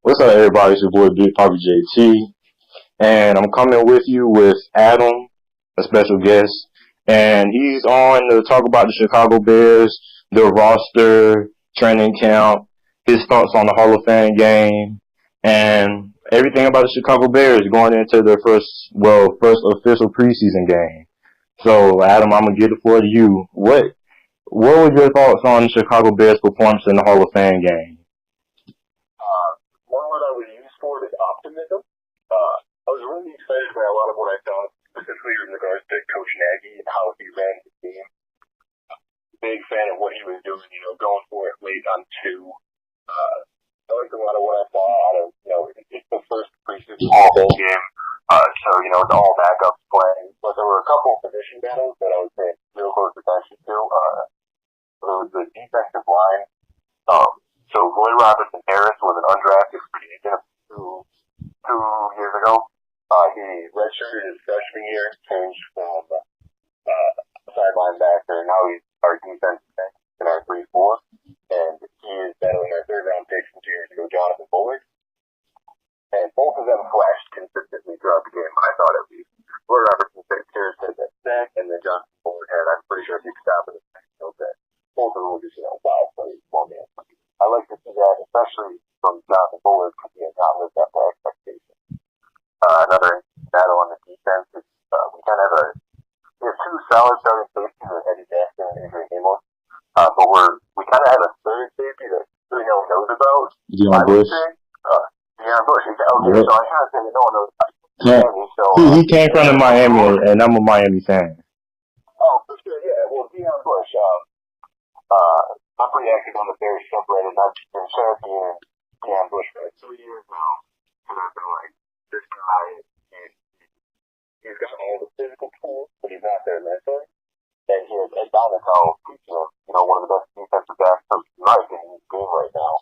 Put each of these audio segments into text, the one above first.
What's up, everybody? It's your boy Big Papa JT, and I'm coming with you with Adam, a special guest, and he's on to talk about the Chicago Bears, their roster, training camp, his thoughts on the Hall of Fame game, and everything about the Chicago Bears going into their first official preseason game. So, Adam, I'm gonna give the floor to you. What were your thoughts on the Chicago Bears' performance in the Hall of Fame game? One word I would use for it is optimism. I was really excited by a lot of what I thought, specifically in regards to Coach Nagy and how he ran the team. Big fan of what he was doing, going for it late on two. I liked a lot of what I saw out of, it's the first preseason All Bowl game. It's all backups playing. But there were a couple of position battles that I was paying real close attention to. There was the defensive line. Roy Robinson Harris was an undrafted free agent two years ago. He redshirted his freshman year, changed from side linebacker. Now he's our defensive end in our 3-4, and he is battling our third round pick from 2 years ago, Jonathan Bullard. And both of them flashed consistently throughout the game. I thought at least. Roy Robertson Harris had that sack, and then Jonathan Bullard had, I'm pretty sure, if you stop it, that both of them were just wild plays, small man. I like to see that, especially from Jonathan Bullard, because he has not lived up to expectations. Another battle on the defense is we have two solid starting safeties with Eddie Jackson and Adrian Amos, but we kind of have a third safety that really no one knows about. Deon Bush. Deon Bush. Okay, so I kind of think no one knows about Miami. So he came from the Miami, and I'm a Miami fan. Oh, for sure, yeah. Well, Deon Bush. I'm pretty active on the Bears subreddit. I've been championing Deon Bush for like 3 years now, and I've been like, this guy, he's got all the physical tools, but he's not there mentally. And he has Ed Donatell teaching him, one of the best defensive backs in my opinion in the game right now.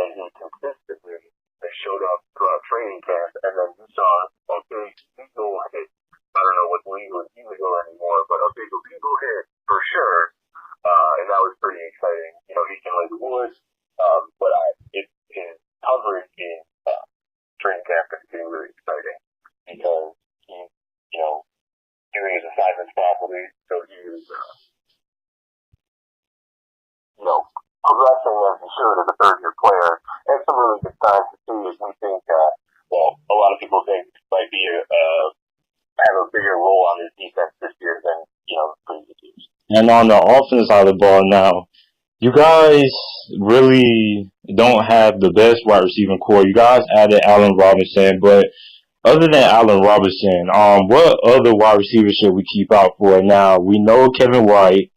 And he consistently has showed up throughout training camp, and then you saw a big eagle hit. I don't know what's legal and illegal anymore, but a big eagle hit for sure. And that was pretty exciting. He can lay the wood, but his coverage in training camp is getting really exciting because he's, doing his assignments properly. So he is, progressing as he should as a third-year player. And some really good signs to see as we think, a lot of people think might be have a bigger role on his defense this year than, previous years. And on the offense side of the ball now, you guys really don't have the best wide receiving core. You guys added Allen Robinson, but other than Allen Robinson, what other wide receivers should we keep out for now? We know Kevin White.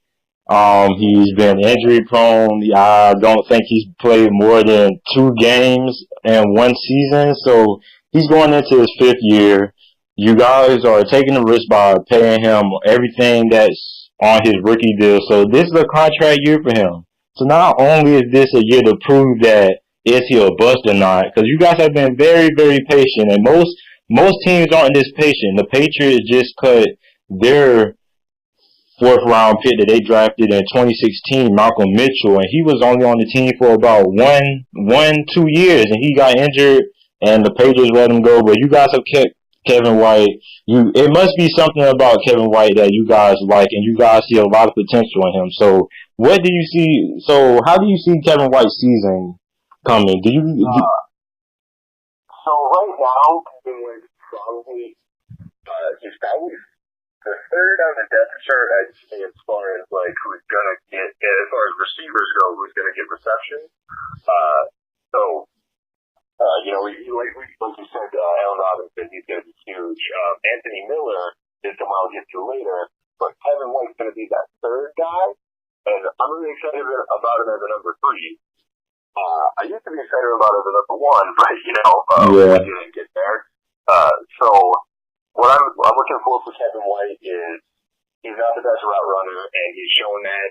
He's been injury prone. I don't think he's played more than 2 games in one season, so he's going into his 5th year. You guys are taking the risk by paying him everything that's on his rookie deal. So this is a contract year for him. So not only is this a year to prove that is he a bust or not, because you guys have been very, very patient, and most teams aren't this patient. The Patriots just cut their 4th round pick that they drafted in 2016, Malcolm Mitchell, and he was only on the team for about 2 years, and he got injured, and the Patriots let him go. But you guys have kept Kevin White. It must be something about Kevin White that you guys like, and you guys see a lot of potential in him. So what do you see? So how do you see Kevin White's season coming? So right now, Kevin White is probably he's probably the third on the depth chart, I'd say, as far as who's gonna get, as far as receivers go, who's gonna get receptions. Like you said, Allen Robinson, he's gonna be huge. Anthony Miller is someone I'll get to later, but Kevin White's gonna be that third guy, and I'm really excited about him as a number 3. I used to be excited about him as a number 1, but we didn't get there. So what I'm looking for Kevin White is he's not the best route runner, and he's shown that.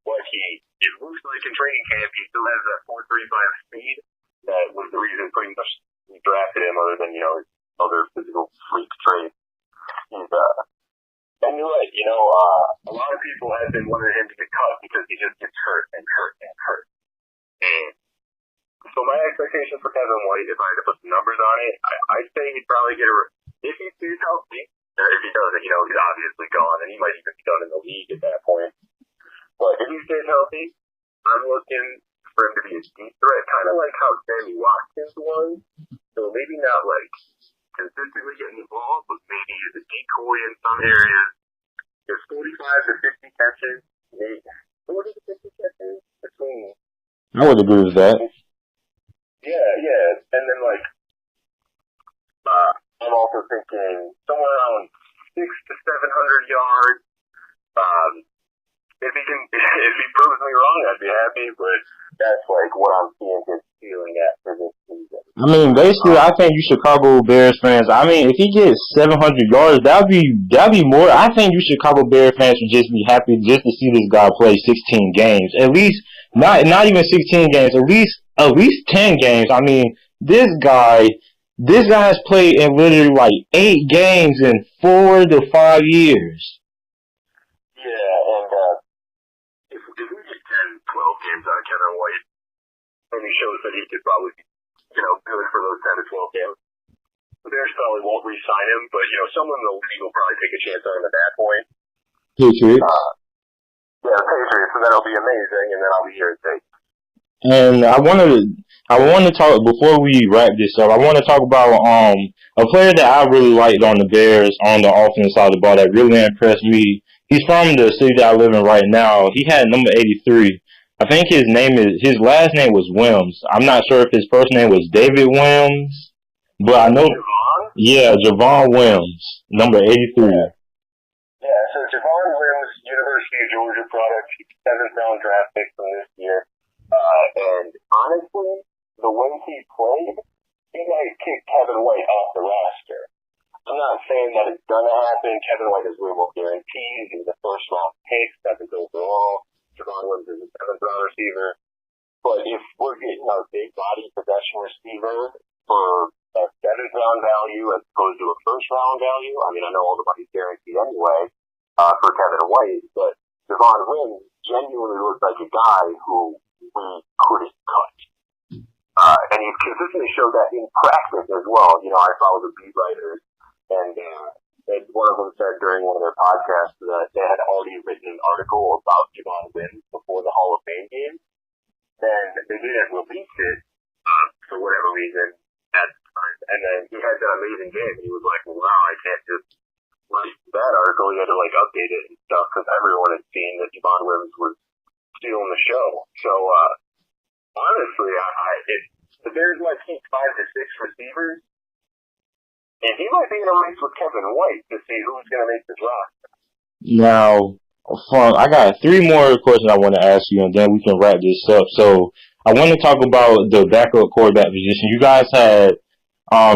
But it looks like in training camp he still has that 4.35 speed. That was the reason pretty much we drafted him, other than his other physical freak traits. He's and you're right. A lot of people have been wanting him to get cut because he just gets hurt and hurt and hurt. And So my expectation for Kevin White, if I had to put some numbers on it, I'd say he'd probably get if he stays healthy. If he doesn't, he's obviously gone, and he might even be done in the league at that point. But if he stays healthy, I'm looking for him to be a deep threat, kind of like how Sammy Watkins was. So maybe not like consistently getting the ball, but maybe as a decoy in some areas. There's 45 to 50 catches, maybe 40 to 50 catches between. I would agree with that. Yeah. And then I'm also thinking somewhere around 600 to 700 yards. If he proves me wrong, I'd be happy, but that's what I'm seeing his ceiling at for this season. I mean, basically, I think you Chicago Bears fans. I mean, if he gets 700 yards, that'd be more. I think you Chicago Bears fans should just be happy just to see this guy play 16 games, at least. Not even 16 games, at least 10 games. I mean, this guy has played in literally 8 games in 4 to 5 years. Yeah, and if we get 10, 12 games out of Kevin White, and he shows that he could probably be, good for those 10 to 12 games, the Bears probably won't re-sign him, but, someone in the league will probably take a chance on him at that point. Patriots. Yeah, Patriots, and that'll be amazing, and then I'll be here at 8. And I want to talk before we wrap this up. I want to talk about a player that I really liked on the Bears on the offensive side of the ball that really impressed me. He's from the city that I live in right now. He had number 83. I think his last name was Wims. I'm not sure if his first name was David Wims, but I know. Javon? Yeah, Javon Wims, number 83. Yeah, so Javon Wims, University of Georgia product, 7th round draft pick from this year. And honestly, the way he played, he might kick Kevin White off the roster. I'm not saying that it's gonna happen. Kevin White is way more guaranteed. He's a first round pick, 7th overall. Javon Wims is a 7th round receiver. But if we're getting our big body possession receiver for a 7th round value as opposed to a first round value, I mean, I know all the money's guaranteed anyway, for Kevin White, but Javon Wims genuinely looks like a guy who we couldn't cut. And he's consistently showed that in practice as well. I follow the beat writers, and one of them said during one of their podcasts that they had already written an article about Javon Wims before the Hall of Fame game, and they didn't release it for whatever reason at the time. And then he had that amazing game, and he was like, wow, I can't just write that article. He had to update it and stuff because everyone had seen that Javon Wims was stealing the show. So, honestly, if the Bears might keep 5 to 6 receivers, and he might be in a race with Kevin White to see who's going to make this roster. Now, I got 3 more questions I want to ask you, and then we can wrap this up. So, I want to talk about the backup quarterback position. You guys had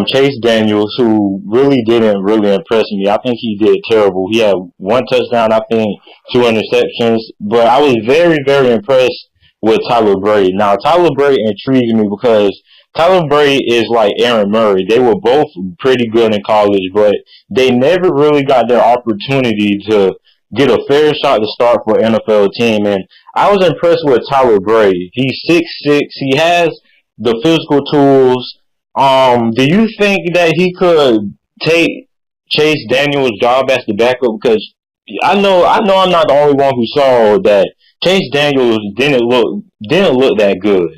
Chase Daniels, who really didn't impress me. I think he did terrible. He had 1 touchdown, I think 2 interceptions. But I was very, very impressed with Tyler Brady. Now, Tyler Brady intrigues me because Tyler Brady is like Aaron Murray. They were both pretty good in college, but they never really got their opportunity to get a fair shot to start for an NFL team. And I was impressed with Tyler Brady. He's 6'6". He has the physical tools. Do you think that he could take Chase Daniels' job as the backup? Because I know I'm not the only one who saw that Chase Daniels didn't look that good.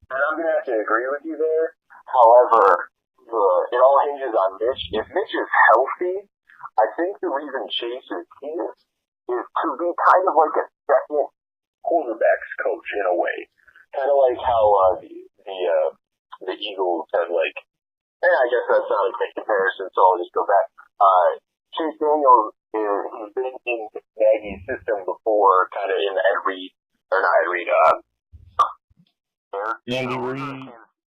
And I'm gonna have to agree with you there. However, it all hinges on Mitch. If Mitch is healthy, I think the reason Chase is here is to be kind of like a second quarterback's coach in a way. Kind of like how the Eagles had I guess that's not a great comparison, so I'll just go back. Chase Daniels, he's been in Nagy's system before, kind of in the Andy Reid, Andy Reid.